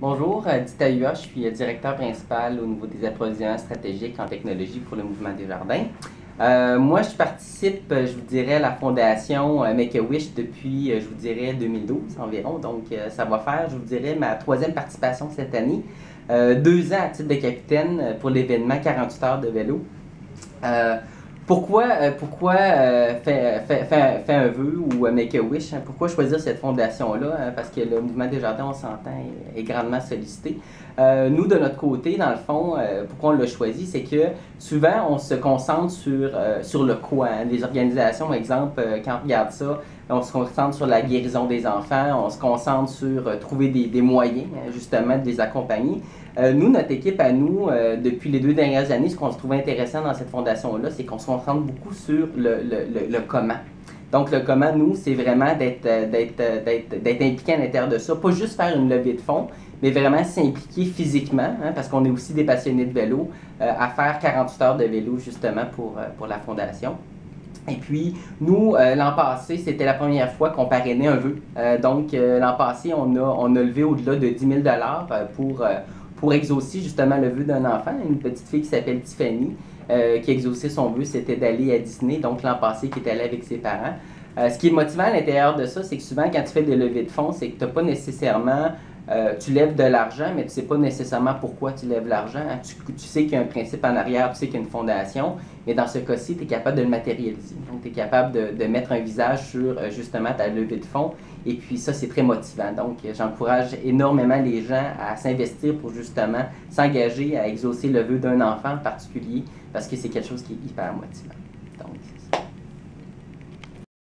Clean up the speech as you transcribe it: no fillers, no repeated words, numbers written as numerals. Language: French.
Bonjour, Dita Hua, je suis directeur principal au niveau des approvisionnements stratégiques en technologie pour le Mouvement des Jardins. Moi, je participe, je vous dirais, à la fondation Make-A-Wish depuis, je vous dirais, 2012 environ. Donc, ça va faire, je vous dirais, ma troisième participation cette année. 2 ans à titre de capitaine pour l'événement 48 heures de vélo. Euh, faire un vœu ou make a wish? Hein? Pourquoi choisir cette fondation-là? Hein? Parce que le mouvement des jardins, on s'entend, est grandement sollicité. Nous, de notre côté, dans le fond, pourquoi on l'a choisi, c'est que souvent, on se concentre sur le quoi. Hein? Les organisations, par exemple, quand on regarde ça, on se concentre sur la guérison des enfants, on se concentre sur trouver des moyens, hein, justement, de les accompagner. Nous, notre équipe à nous, depuis les 2 dernières années, ce qu'on se trouve intéressant dans cette fondation-là, c'est qu'on se concentre beaucoup sur le comment. Donc, le comment, nous, c'est vraiment d'être impliqué à l'intérieur de ça. Pas juste faire une levée de fonds, mais vraiment s'impliquer physiquement, hein, parce qu'on est aussi des passionnés de vélo, à faire 48 heures de vélo, justement, pour la fondation. Et puis, nous, l'an passé, c'était la première fois qu'on parrainait un vœu. L'an passé, on a levé au-delà de 10 000 pour exaucer justement le vœu d'un enfant, une petite fille qui s'appelle Tiffany, qui exauçait son vœu, c'était d'aller à Disney, donc l'an passé, qui est allée avec ses parents. Ce qui est motivant à l'intérieur de ça, c'est que souvent, quand tu fais des levées de fonds, c'est que tu n'as pas nécessairement tu lèves de l'argent, mais tu ne sais pas nécessairement pourquoi tu lèves l'argent. Hein. Tu sais qu'il y a un principe en arrière, tu sais qu'il y a une fondation, mais dans ce cas-ci, tu es capable de le matérialiser. Donc, tu es capable de mettre un visage sur justement ta levée de fonds. Et puis ça, c'est très motivant. Donc, j'encourage énormément les gens à s'investir pour justement s'engager à exaucer le vœu d'un enfant en particulier, parce que c'est quelque chose qui est hyper motivant. Donc,